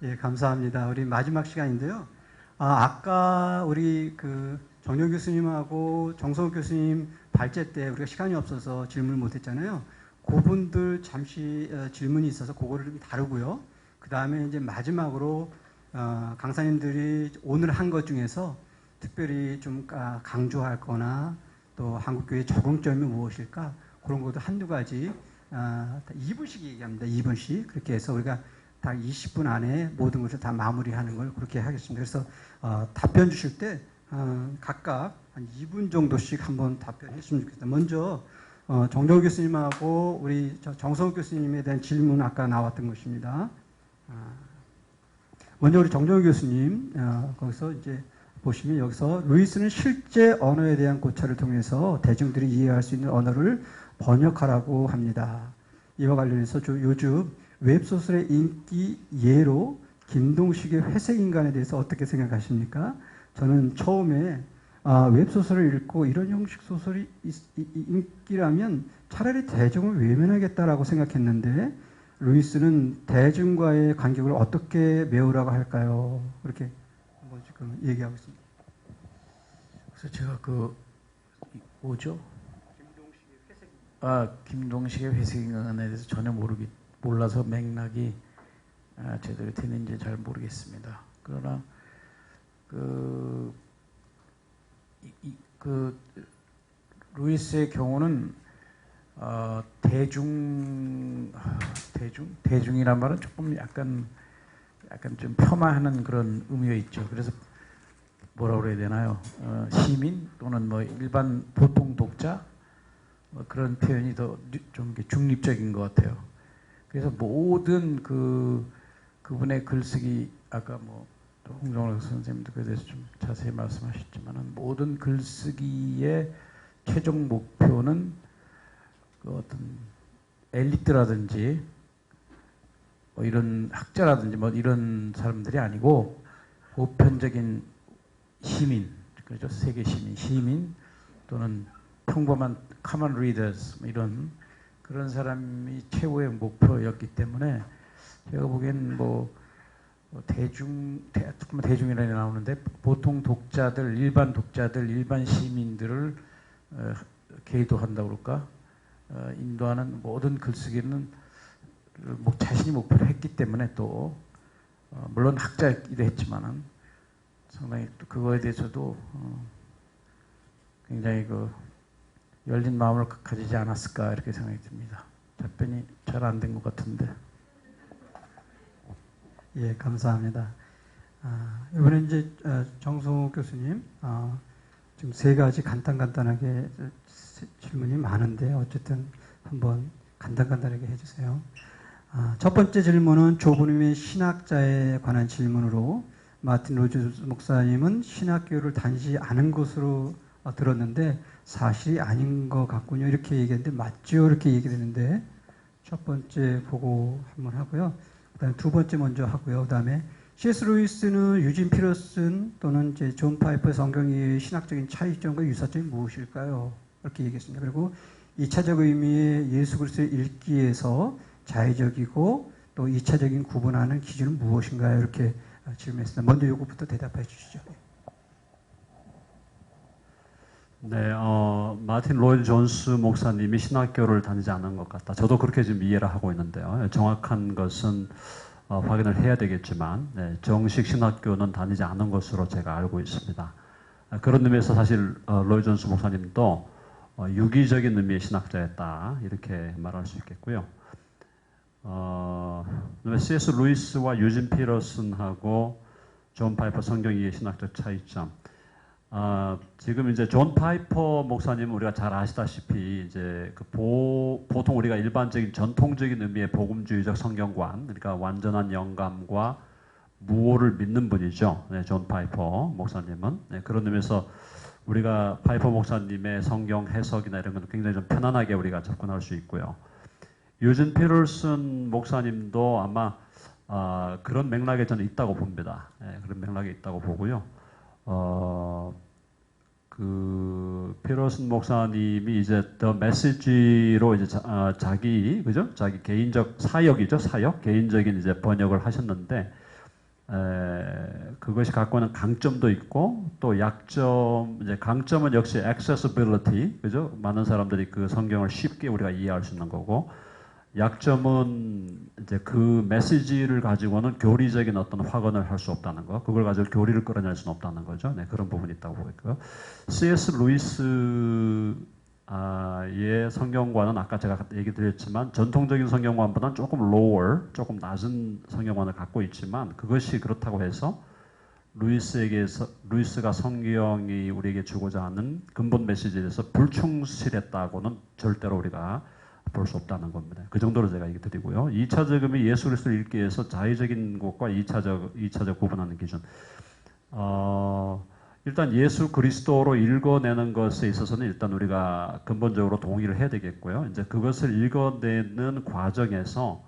예, 감사합니다. 우리 마지막 시간인데요. 아까 우리 정영 교수님하고 정성욱 교수님 발제 때 우리가 시간이 없어서 질문을 못 했잖아요. 그분들 잠시 질문이 있어서 그거를 좀 다루고요. 그 다음에 이제 마지막으로 강사님들이 오늘 한 것 중에서 특별히 좀 강조할 거나 또 한국교회 적응점이 무엇일까? 그런 것도 한두 가지 2분씩 얘기합니다. 2분씩. 그렇게 해서 우리가 다 20분 안에 모든 것을 다 마무리하는 걸 그렇게 하겠습니다. 그래서 답변 주실 때 각각 한 2분 정도씩 한번 답변했으면 좋겠습니다. 먼저 정정 교수님하고 우리 정성욱 교수님에 대한 질문 아까 나왔던 것입니다. 먼저 우리 정정 교수님 거기서 이제 보시면 여기서 루이스는 실제 언어에 대한 고찰을 통해서 대중들이 이해할 수 있는 언어를 번역하라고 합니다. 이와 관련해서 요즘 웹소설의 인기 예로 김동식의 회색인간에 대해서 어떻게 생각하십니까? 저는 처음에 웹소설을 읽고 이런 형식 소설이 인기라면 차라리 대중을 외면하겠다라고 생각했는데 루이스는 대중과의 간격을 어떻게 메우라고 할까요? 그렇게 한번 지금 얘기하고 있습니다. 그래서 제가 뭐죠? 김동식의 회색인간에 대해서 전혀 몰라서 맥락이 제대로 되는지 잘 모르겠습니다. 그러나 루이스의 경우는 대중이란 말은 조금 약간 좀 폄하하는 그런 의미가 있죠. 그래서 뭐라고 그래야 되나요? 시민 또는 뭐 일반 보통 독자 그런 표현이 더 좀 중립적인 것 같아요. 그래서 모든 그분의 글쓰기 아까 홍정월 선생님도 그에 대해서 좀 자세히 말씀하셨지만은 모든 글쓰기의 최종 목표는 어떤 엘리트라든지 이런 학자라든지 이런 사람들이 아니고 보편적인 시민, 그렇죠? 세계 시민 또는 평범한 common readers 이런 그런 사람이 최고의 목표였기 때문에 제가 보기엔 대중이라고 나오는데 보통 독자들, 일반 시민들을 계도한다고 그럴까? 인도하는 모든 글쓰기는 자신이 목표로 했기 때문에 또 물론 학자이기도 했지만은 상당히 또 그거에 대해서도 굉장히 열린 마음을 가지지 않았을까 이렇게 생각이 듭니다. 답변이 잘 안 된 것 같은데. 예, 감사합니다. 이번에 이제 정성욱 교수님 지금 세 가지 간단하게 질문이 많은데 어쨌든 한번 간단하게 해주세요. 첫 번째 질문은 조부님의 신학자에 관한 질문으로 마틴 로이즈 목사님은 신학교를 다니지 않은 것으로 들었는데 사실이 아닌 것 같군요. 이렇게 얘기했는데 맞죠? 이렇게 얘기되는데 첫 번째 보고 한번 하고요. 그다음에 두 번째 먼저 하고요. 그다음에 C.S. 루이스는 유진 피터슨 또는 이제 존 파이퍼의 성경의 신학적인 차이점과 유사점이 무엇일까요? 이렇게 얘기했습니다. 그리고 2차적 의미의 예수 그리스도의 읽기에서 자의적이고 또 2차적인 구분하는 기준은 무엇인가요? 이렇게 질문했습니다. 먼저 이것부터 대답해 주시죠. 네, 마틴 로이드 존스 목사님이 신학교를 다니지 않은 것 같다. 저도 그렇게 지금 이해를 하고 있는데요. 정확한 것은 확인을 해야 되겠지만, 네, 정식 신학교는 다니지 않은 것으로 제가 알고 있습니다. 그런 의미에서 사실 로이드 존스 목사님도 유기적인 의미의 신학자였다. 이렇게 말할 수 있겠고요. C.S. 루이스와 유진 피터슨하고 존 파이퍼 성경 이해 신학적 차이점. 지금 이제 존 파이퍼 목사님은 우리가 잘 아시다시피 이제 보통 우리가 일반적인 전통적인 의미의 복음주의적 성경관, 그러니까 완전한 영감과 무오를 믿는 분이죠. 네, 존 파이퍼 목사님은. 네, 그런 의미에서 우리가 파이퍼 목사님의 성경 해석이나 이런 건 굉장히 좀 편안하게 우리가 접근할 수 있고요. 유진 피터슨 목사님도 아마 그런 맥락에 저는 있다고 봅니다. 네, 그런 맥락에 있다고 보고요. 피터슨 목사님이 이제 더 메시지로 이제 자기 개인적 사역이죠, 개인적인 이제 번역을 하셨는데 그것이 갖고 있는 강점도 있고 또 약점, 이제 강점은 역시 accessibility, 그죠? 많은 사람들이 그 성경을 쉽게 우리가 이해할 수 있는 거고, 약점은 이제 그 메시지를 가지고는 교리적인 어떤 확언을 할 수 없다는 거, 그걸 가지고 교리를 끌어낼 수는 없다는 거죠. 네, 그런 부분이 있다고 보고 있고요. C.S. 루이스의 성경관은 아까 제가 얘기 드렸지만 전통적인 성경관보다는 조금 lower, 조금 낮은 성경관을 갖고 있지만 그것이 그렇다고 해서 루이스가 성경이 우리에게 주고자 하는 근본 메시지에 대해서 불충실했다고는 절대로 우리가 볼 수 없다는 겁니다. 그 정도로 제가 얘기 드리고요. 2차적 의미 예수 그리스도를 읽기 위해서 자의적인 것과 2차적 구분하는 기준. 일단 예수 그리스도로 읽어내는 것에 있어서는 일단 우리가 근본적으로 동의를 해야 되겠고요. 이제 그것을 읽어내는 과정에서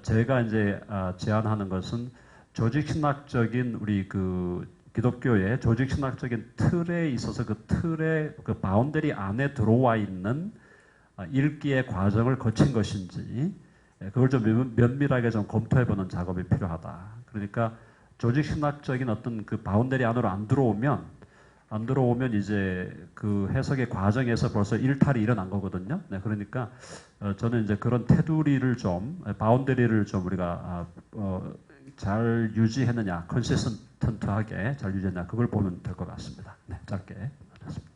제가 이제 제안하는 것은 조직신학적인 우리 그 기독교의 조직신학적인 틀에 있어서 그 틀의 그 바운더리 안에 들어와 있는 읽기의 과정을 거친 것인지 그걸 좀 면밀하게 좀 검토해보는 작업이 필요하다. 그러니까 조직신학적인 어떤 그 바운더리 안으로 안 들어오면 이제 그 해석의 과정에서 벌써 일탈이 일어난 거거든요. 네, 그러니까 저는 이제 그런 테두리를 좀 바운더리를 좀 우리가 잘 유지했느냐, 컨시스턴트하게 잘 유지했느냐 그걸 보면 될 것 같습니다. 네, 짧게 말했습니다.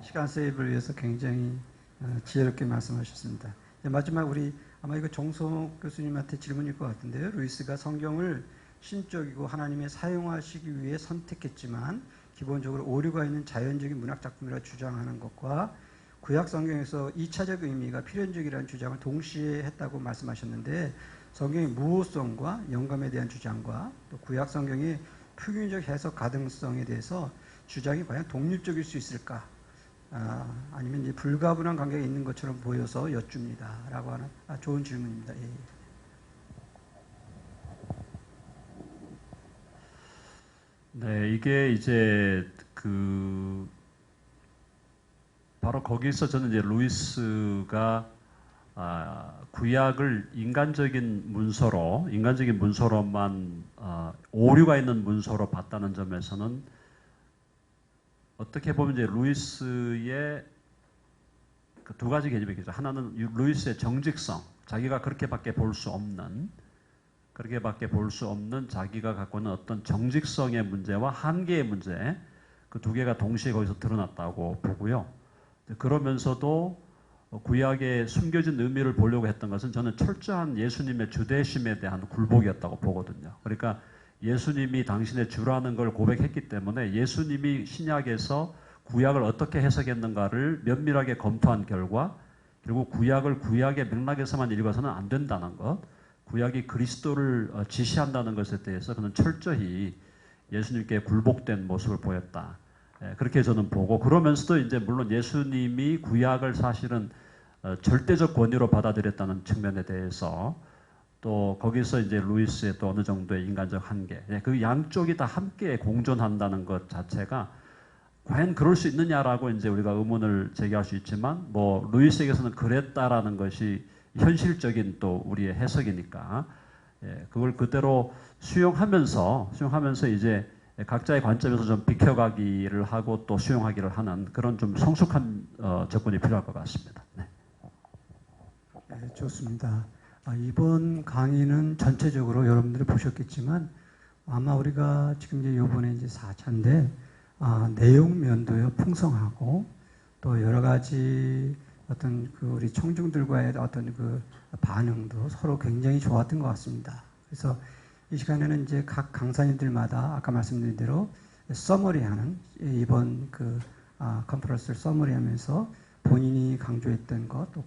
시간 세이브를 위해서 굉장히 지혜롭게 말씀하셨습니다. 마지막 우리 아마 이거 정성욱 교수님한테 질문일 것 같은데요. 루이스가 성경을 신적이고 하나님의 사용하시기 위해 선택했지만 기본적으로 오류가 있는 자연적인 문학 작품이라 주장하는 것과 구약 성경에서 2차적 의미가 필연적이라는 주장을 동시에 했다고 말씀하셨는데 성경의 무호성과 영감에 대한 주장과 또 구약 성경의 표준적 해석 가능성에 대해서 주장이 과연 독립적일 수 있을까? 아니면 이제 불가분한 관계가 있는 것처럼 보여서 여쭙니다. 라고 하는 좋은 질문입니다. 예. 네, 이게 이제 바로 거기서 저는 이제 루이스가 구약을 인간적인 문서로만 오류가 있는 문서로 봤다는 점에서는 어떻게 보면 이제 루이스의 그 두 가지 개념이 있겠죠. 하나는 루이스의 정직성, 자기가 그렇게밖에 볼 수 없는 자기가 갖고 있는 어떤 정직성의 문제와 한계의 문제, 그 두 개가 동시에 거기서 드러났다고 보고요. 그러면서도 구약의 숨겨진 의미를 보려고 했던 것은 저는 철저한 예수님의 주대심에 대한 굴복이었다고 보거든요. 그러니까 예수님이 당신의 주라는 걸 고백했기 때문에 예수님이 신약에서 구약을 어떻게 해석했는가를 면밀하게 검토한 결과 결국 구약을 구약의 맥락에서만 읽어서는 안 된다는 것, 구약이 그리스도를 지시한다는 것에 대해서 그는 철저히 예수님께 굴복된 모습을 보였다. 그렇게 저는 보고, 그러면서도 이제 물론 예수님이 구약을 사실은 절대적 권위로 받아들였다는 측면에 대해서 또 거기서 이제 루이스의 또 어느 정도의 인간적 한계, 그 양쪽이 다 함께 공존한다는 것 자체가 과연 그럴 수 있느냐라고 이제 우리가 의문을 제기할 수 있지만, 뭐 루이스에게서는 그랬다라는 것이 현실적인 또 우리의 해석이니까 그걸 그대로 수용하면서 이제 각자의 관점에서 좀 비켜가기를 하고 또 수용하기를 하는 그런 좀 성숙한 접근이 필요할 것 같습니다. 네. 네, 좋습니다. 이번 강의는 전체적으로 여러분들이 보셨겠지만 아마 우리가 지금 이제 이번에 이제 4차인데 내용 면도요 풍성하고 또 여러 가지 어떤 그 우리 청중들과의 어떤 그 반응도 서로 굉장히 좋았던 것 같습니다. 그래서 이 시간에는 이제 각 강사님들마다 아까 말씀드린 대로 서머리하는 이번 그 컨퍼런스를 서머리하면서 본인이 강조했던 것, 또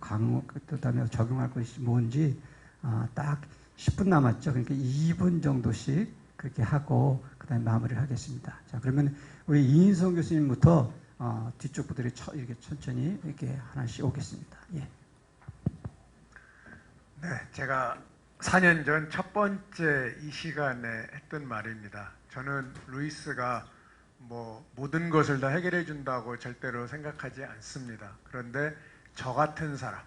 그다음에 적용할 것이 뭔지 딱 10분 남았죠. 그러니까 2분 정도씩 그렇게 하고 그다음에 마무리를 하겠습니다. 자, 그러면 우리 이인성 교수님부터 뒤쪽 분들이 이렇게 천천히 이렇게 하나씩 오겠습니다. 예. 네, 제가 4년 전 첫 번째 이 시간에 했던 말입니다. 저는 루이스가 뭐 모든 것을 다 해결해 준다고 절대로 생각하지 않습니다. 그런데 저 같은 사람,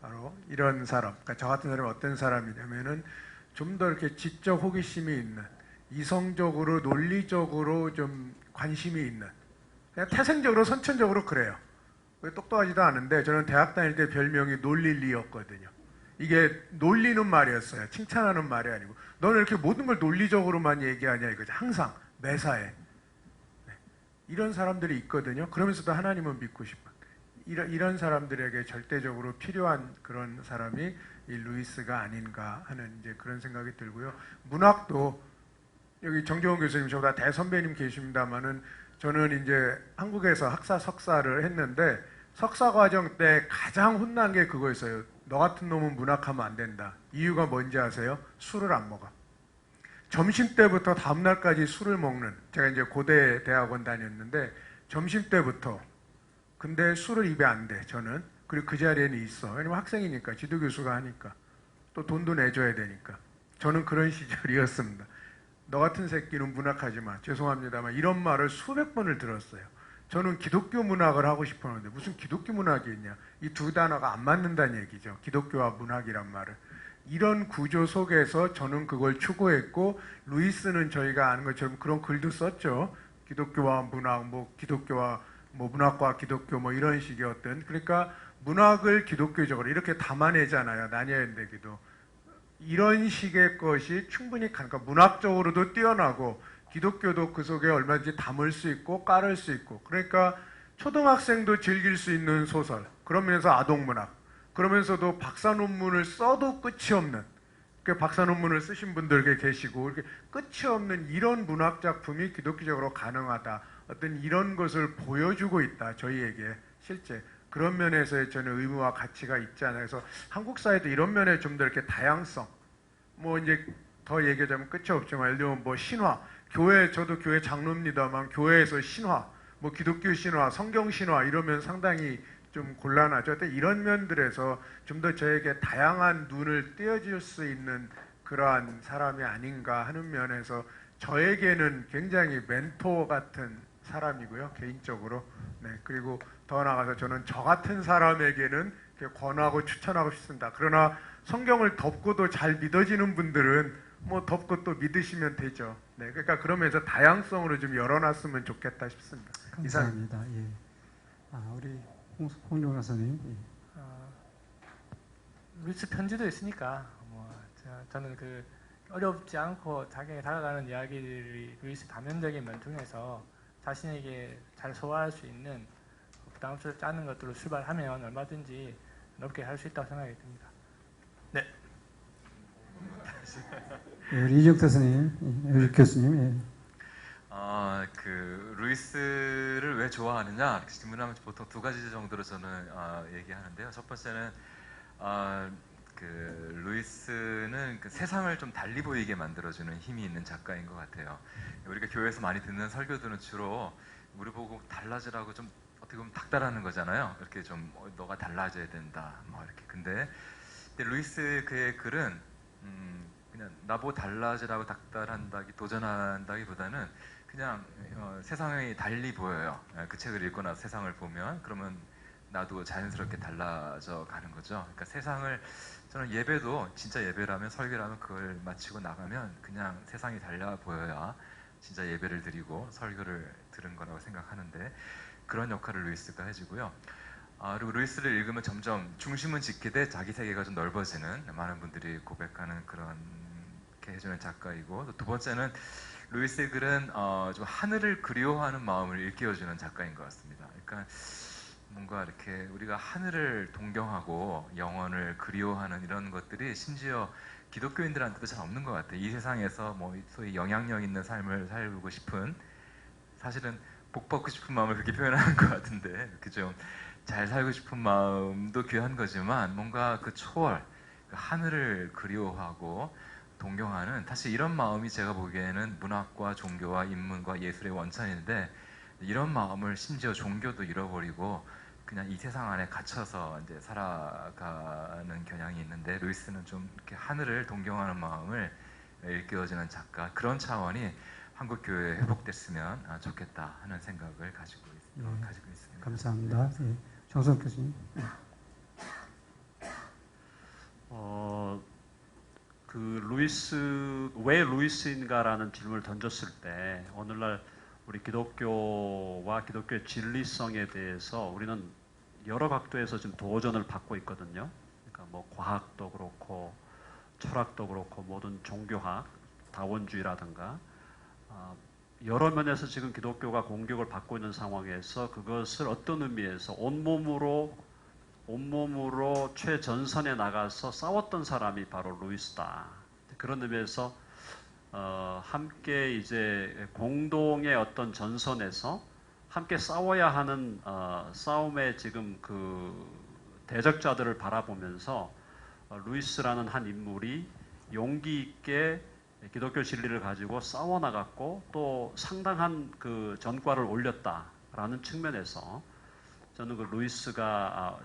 바로 이런 사람, 그러니까 저 같은 사람이 어떤 사람이냐면은 좀 더 이렇게 지적 호기심이 있는, 이성적으로 논리적으로 좀 관심이 있는, 그냥 태생적으로 선천적으로 그래요. 똑똑하지도 않은데 저는 대학 다닐 때 별명이 논릴리였거든요. 이게 놀리는 말이었어요. 칭찬하는 말이 아니고. 너는 이렇게 모든 걸 논리적으로만 얘기하냐 이거죠. 항상 매사에. 네. 이런 사람들이 있거든요. 그러면서도 하나님은 믿고 싶어. 이런 사람들에게 절대적으로 필요한 그런 사람이 이 루이스가 아닌가 하는 이제 그런 생각이 들고요. 문학도 여기 정재원 교수님 저보다 대선배님 계십니다만은 저는 이제 한국에서 학사 석사를 했는데 석사 과정 때 가장 혼난 게 그거였어요. 너 같은 놈은 문학하면 안 된다. 이유가 뭔지 아세요? 술을 안 먹어. 점심 때부터 다음날까지 술을 먹는, 제가 이제 고대 대학원 다녔는데 점심 때부터, 근데 술을 입에 안 대, 저는. 그리고 그 자리에는 있어. 왜냐면 학생이니까, 지도교수가 하니까. 또 돈도 내줘야 되니까. 저는 그런 시절이었습니다. 너 같은 새끼는 문학하지 마. 죄송합니다만 이런 말을 수백 번을 들었어요. 저는 기독교 문학을 하고 싶었는데 무슨 기독교 문학이 있냐. 이 두 단어가 안 맞는다는 얘기죠. 기독교와 문학이란 말을. 이런 구조 속에서 저는 그걸 추구했고, 루이스는 저희가 아는 것처럼 그런 글도 썼죠. 기독교와 문학, 뭐 기독교와 뭐 문학과 기독교 뭐 이런 식의 어떤, 그러니까 문학을 기독교적으로 이렇게 담아내잖아요. 나뉘어야되기도. 이런 식의 것이 충분히 그러니까 문학적으로도 뛰어나고 기독교도 그 속에 얼마든지 담을 수 있고 깔을 수 있고, 그러니까 초등학생도 즐길 수 있는 소설, 그러면서 아동문학, 그러면서도 박사 논문을 써도 끝이 없는, 그 박사 논문을 쓰신 분들 계시고 이렇게 끝이 없는 이런 문학 작품이 기독교적으로 가능하다. 어떤 이런 것을 보여주고 있다. 저희에게 실제 그런 면에서 저는 의무와 가치가 있지 않아요. 그래서 한국 사회도 이런 면에 좀 더 이렇게 다양성, 뭐 이제 더 얘기하자면 끝이 없지만 예를 들면 뭐 신화, 교회, 저도 교회 장로입니다만 교회에서 신화, 뭐 기독교 신화, 성경 신화 이러면 상당히 좀 곤란하죠. 이런 면들에서 좀 더 저에게 다양한 눈을 띄워줄 수 있는 그러한 사람이 아닌가 하는 면에서 저에게는 굉장히 멘토 같은 사람이고요. 개인적으로. 네, 그리고 더 나아가서 저는 저 같은 사람에게는 권하고 추천하고 싶습니다. 그러나 성경을 덮고도 잘 믿어지는 분들은 뭐 덮고 또 믿으시면 되죠. 네, 그러니까 그러면서 다양성으로 좀 열어놨으면 좋겠다 싶습니다. 감사합니다. 예. 우리 홍종 교수님. 예. 루이스 편지도 있으니까 저는 그 어렵지 않고 자기에게 다가가는 이야기들이 루이스 다면적인 면 중에서 자신에게 잘 소화할 수 있는 부담스럽지 않은 것들로 출발하면 얼마든지 넓게 할 수 있다고 생각이 듭니다. 네. 예, 우리 이적 교수님, 우리 교수님. 예. 그 루이스를 왜 좋아하느냐 이렇게 질문하면 보통 두 가지 정도로 저는 얘기하는데요. 첫 번째는 그 루이스는 그 세상을 좀 달리 보이게 만들어주는 힘이 있는 작가인 것 같아요. 우리가 교회에서 많이 듣는 설교들은 주로 우리 보고 달라지라고 좀 어떻게 보면 닥달하는 거잖아요. 이렇게 좀 너가 달라져야 된다, 뭐 이렇게. 근데 루이스 그의 글은 그냥 나보고 달라지라고 닥달한다기 도전한다기보다는 그냥 세상이 달리 보여요. 그 책을 읽고 나서 세상을 보면 그러면 나도 자연스럽게 달라져 가는 거죠. 그러니까 세상을 저는 예배도 진짜 예배라면 설교라면 그걸 마치고 나가면 그냥 세상이 달라 보여야 진짜 예배를 드리고 설교를 들은 거라고 생각하는데 그런 역할을 루이스가 해주고요. 그리고 루이스를 읽으면 점점 중심은 짓게 돼 자기 세계가 좀 넓어지는 많은 분들이 고백하는 그런 게 해주는 작가이고 또 두 번째는 루이스의 글은 좀 하늘을 그리워하는 마음을 일깨워주는 작가인 것 같습니다. 그러니까 뭔가 이렇게 우리가 하늘을 동경하고 영원을 그리워하는 이런 것들이 심지어 기독교인들한테도 잘 없는 것 같아요. 이 세상에서 뭐 소위 영향력 있는 삶을 살고 싶은, 사실은 복 받고 싶은 마음을 그렇게 표현하는 것 같은데 이렇게 좀 잘 살고 싶은 마음도 귀한 거지만 뭔가 그 초월, 그 하늘을 그리워하고 동경하는, 사실 이런 마음이 제가 보기에는 문학과 종교와 인문과 예술의 원천인데 이런 마음을 심지어 종교도 잃어버리고 그냥 이 세상 안에 갇혀서 이제 살아가는 경향이 있는데, 루이스는 좀 이렇게 하늘을 동경하는 마음을 일깨워주는 작가, 그런 차원이 한국 교회에 회복됐으면 좋겠다 하는 생각을 가지고 있습니다. 감사합니다. 예. 정성 교수님. 왜 루이스인가라는 질문을 던졌을 때 오늘날 우리 기독교와 기독교의 진리성에 대해서 우리는 여러 각도에서 지금 도전을 받고 있거든요. 그러니까 뭐 과학도 그렇고 철학도 그렇고 모든 종교학, 다원주의라든가 여러 면에서 지금 기독교가 공격을 받고 있는 상황에서 그것을 어떤 의미에서 온몸으로 최전선에 나가서 싸웠던 사람이 바로 루이스다. 그런 의미에서 함께 이제 공동의 어떤 전선에서 함께 싸워야 하는 싸움의 지금 그 대적자들을 바라보면서 루이스라는 한 인물이 용기 있게 기독교 진리를 가지고 싸워나갔고 또 상당한 그 전과를 올렸다라는 측면에서 저는 그 루이스가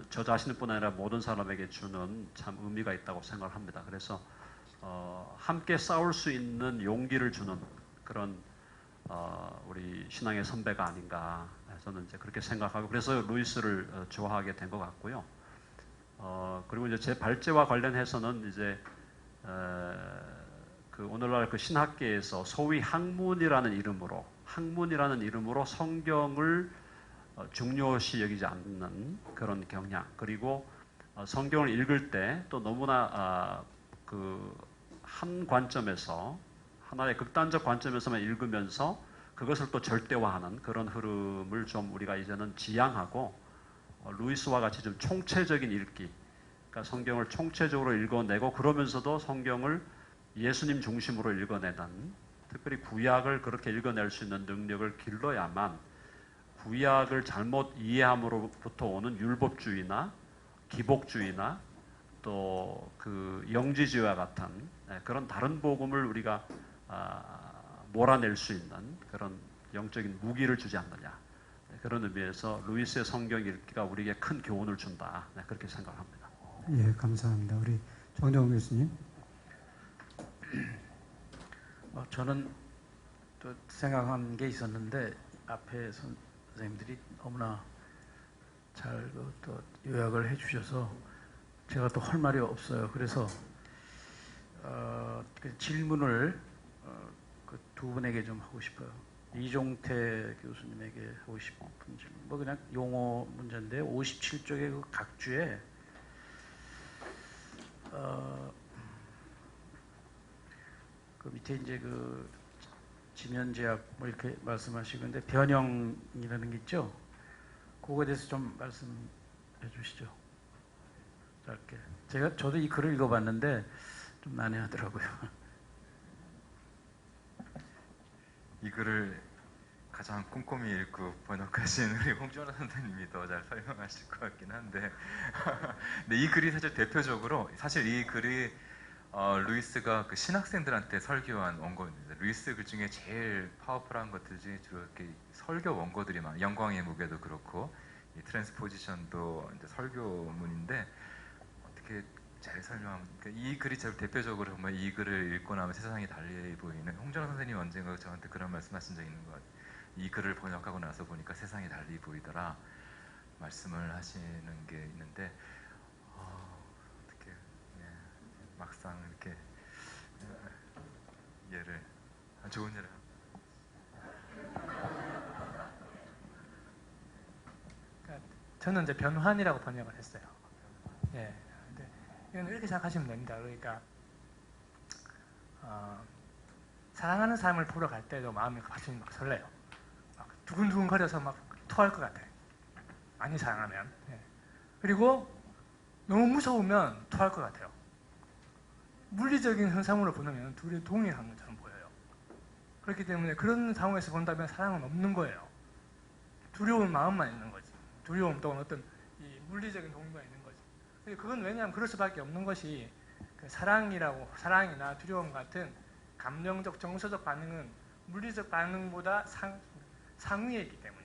저 자신뿐 아니라 모든 사람에게 주는 참 의미가 있다고 생각을 합니다. 그래서 함께 싸울 수 있는 용기를 주는 그런 우리 신앙의 선배가 아닌가 저는 이제 그렇게 생각하고 그래서 루이스를 좋아하게 된 것 같고요. 그리고 이제 제 발제와 관련해서는 이제 그 오늘날 그 신학계에서 소위 학문이라는 이름으로 성경을 중요시 여기지 않는 그런 경향, 그리고 성경을 읽을 때 또 너무나 그 한 관점에서 하나의 극단적 관점에서만 읽으면서 그것을 또 절대화하는 그런 흐름을 좀 우리가 이제는 지양하고 루이스와 같이 좀 총체적인 읽기, 그러니까 성경을 총체적으로 읽어내고 그러면서도 성경을 예수님 중심으로 읽어내는, 특별히 구약을 그렇게 읽어낼 수 있는 능력을 길러야만 구약을 잘못 이해함으로부터 오는 율법주의나 기복주의나 또 그 영지주의와 같은 그런 다른 복음을 우리가 몰아낼 수 있는 그런 영적인 무기를 주지 않느냐, 그런 의미에서 루이스의 성경 읽기가 우리에게 큰 교훈을 준다, 그렇게 생각합니다. 예, 감사합니다. 우리 정정훈 교수님. 저는 또 생각한 게 있었는데 앞에 선생님들이 너무나 잘 또 요약을 해주셔서 제가 또 할 말이 없어요. 그래서 그 질문을 그 두 분에게 좀 하고 싶어요. 이종태 교수님에게 하고 싶은 질문. 뭐 그냥 용어 문제인데 57쪽의 그 각주에 그 밑에 이제 그 지면제약 뭐 이렇게 말씀하시고 있는데 변형이라는 게 있죠. 그거에 대해서 좀 말씀해 주시죠. 짧게. 저도 이 글을 읽어봤는데 좀 난해하더라고요. 이 글을 가장 꼼꼼히 읽고 번역하신 우리 홍준호 선생님이 더 잘 설명하실 것 같긴 한데 근데 이 글이 사실 대표적으로 사실 이 글이 루이스가 그 신학생들한테 설교한 원고입니다. 루이스 글 중에 제일 파워풀한 것들이 주로 이렇게 설교 원고들이 많아요. 영광의 무게도 그렇고 이 트랜스포지션도 이제 설교문인데 어떻게 잘 설명하면 이 글이 제일 대표적으로 정말 이 글을 읽고 나면 세상이 달리 보이는, 홍준호 선생님이 언젠가 저한테 그런 말씀하신 적이 있는 것 같아요. 이 글을 번역하고 나서 보니까 세상이 달리 보이더라 말씀을 하시는 게 있는데 어떻게 막상 이렇게 좋은 예를 그러니까 저는 이제 변환이라고 번역을 했어요. 예. 근데 이건 이렇게 생각하시면 됩니다. 그러니까 사랑하는 사람을 보러 갈 때도 마음이 가슴이 막 설레요. 막 두근두근거려서 막 토할 것 같아요. 많이 사랑하면. 예. 그리고 너무 무서우면 토할 것 같아요. 물리적인 현상으로 보면 둘이 동일한 것처럼 보여요. 그렇기 때문에 그런 상황에서 본다면 사랑은 없는 거예요. 두려운 마음만 있는 거지. 두려움 또는 어떤 이 물리적인 동요가 있는 거지. 그건 왜냐하면 그럴 수밖에 없는 것이 그 사랑이나 두려움 같은 감정적, 정서적 반응은 물리적 반응보다 상위에 있기 때문에.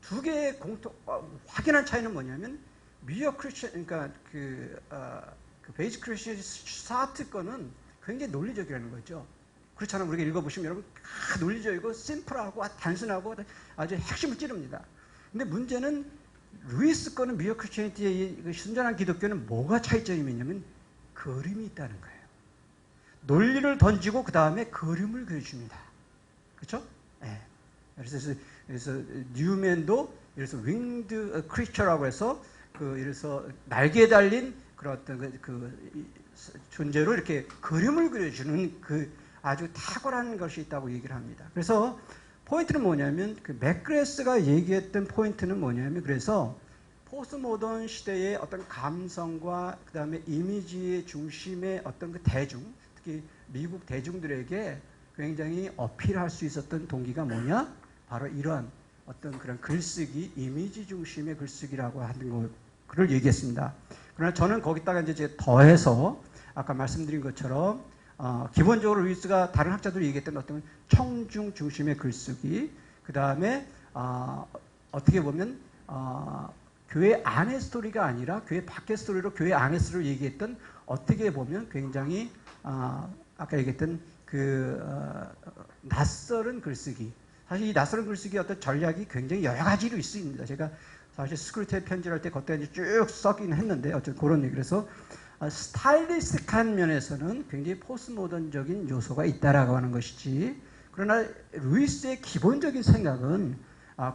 두 개의 확연한 차이는 뭐냐면 미어 크리스천 그러니까 그 베이직 크리스천 사트 거는 굉장히 논리적이라는 거죠. 그렇잖아요. 우리가 읽어보시면 여러분 논리적이고 심플하고 단순하고 아주 핵심을 찌릅니다. 근데 문제는 루이스 거는 미어 크리스천리티의 순전한 기독교는 뭐가 차이점이 있냐면 그림이 있다는 거예요. 논리를 던지고 그 다음에 그림을 그려줍니다. 그렇죠? 네. 그래서 뉴맨도 그래서 윙드 크리처라고 해서 그래서 날개에 달린 그런 어떤 그 존재로 이렇게 그림을 그려주는 그 아주 탁월한 것이 있다고 얘기를 합니다. 그래서 포인트는 뭐냐면 그 맥그레스가 얘기했던 포인트는 뭐냐면 그래서 포스트모던 시대의 어떤 감성과 그 다음에 이미지의 중심의 어떤 그 대중, 특히 미국 대중들에게 굉장히 어필할 수 있었던 동기가 뭐냐? 바로 이러한 어떤 그런 글쓰기, 이미지 중심의 글쓰기라고 하는 것을 얘기했습니다. 그러나 저는 거기다가 이제 더해서 아까 말씀드린 것처럼 기본적으로 루이스가 다른 학자들이 얘기했던 어떤 청중 중심의 글쓰기, 그 다음에 어떻게 보면 교회 안의 스토리가 아니라 교회 밖의 스토리로 교회 안의 스토리를 얘기했던 어떻게 보면 굉장히 아까 얘기했던 그 낯설은 글쓰기. 사실 이 낯설은 글쓰기 어떤 전략이 굉장히 여러 가지로 있습니다. 제가 사실 스크루테이 편지를 할 때 그때 이제 쭉 써긴 했는데 어쨌든 그런 얘기를 해서 스타일리스틱한 면에서는 굉장히 포스트모던적인 요소가 있다라고 하는 것이지 그러나 루이스의 기본적인 생각은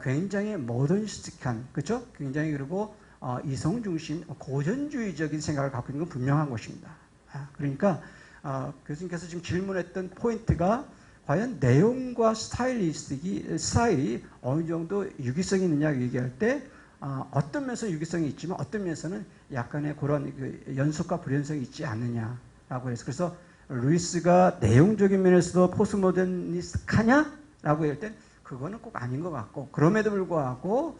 굉장히 모더니스틱한 그렇죠? 굉장히 그리고 이성 중심 고전주의적인 생각을 갖고 있는 건 분명한 것입니다. 그러니까 교수님께서 지금 질문했던 포인트가 과연 내용과 스타일이 어느 정도 유기성이 있느냐 얘기할 때 어떤 면에서 유기성이 있지만 어떤 면에서는 약간의 그런 그 연속과 불연성이 있지 않느냐라고 해서 그래서 루이스가 내용적인 면에서도 포스트모더니스트하냐라고 할 때 그거는 꼭 아닌 것 같고 그럼에도 불구하고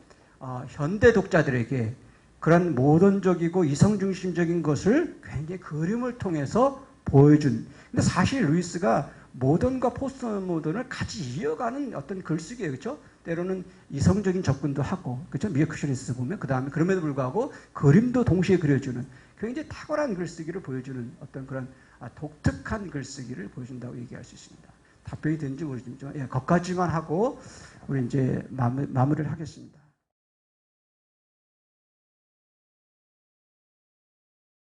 현대 독자들에게 그런 모던적이고 이성중심적인 것을 굉장히 그림을 통해서 보여준 근데 사실 루이스가 모던과 포스트모던을 같이 이어가는 어떤 글쓰기예요. 그렇죠? 때로는 이성적인 접근도 하고 그렇죠? 미어크셔리스 보면 그 다음에 그럼에도 불구하고 그림도 동시에 그려주는 굉장히 탁월한 글쓰기를 보여주는 어떤 그런 독특한 글쓰기를 보여준다고 얘기할 수 있습니다. 답변이 되는지 모르겠지만 거기까지만 하고 우리 이제 마무리를 하겠습니다.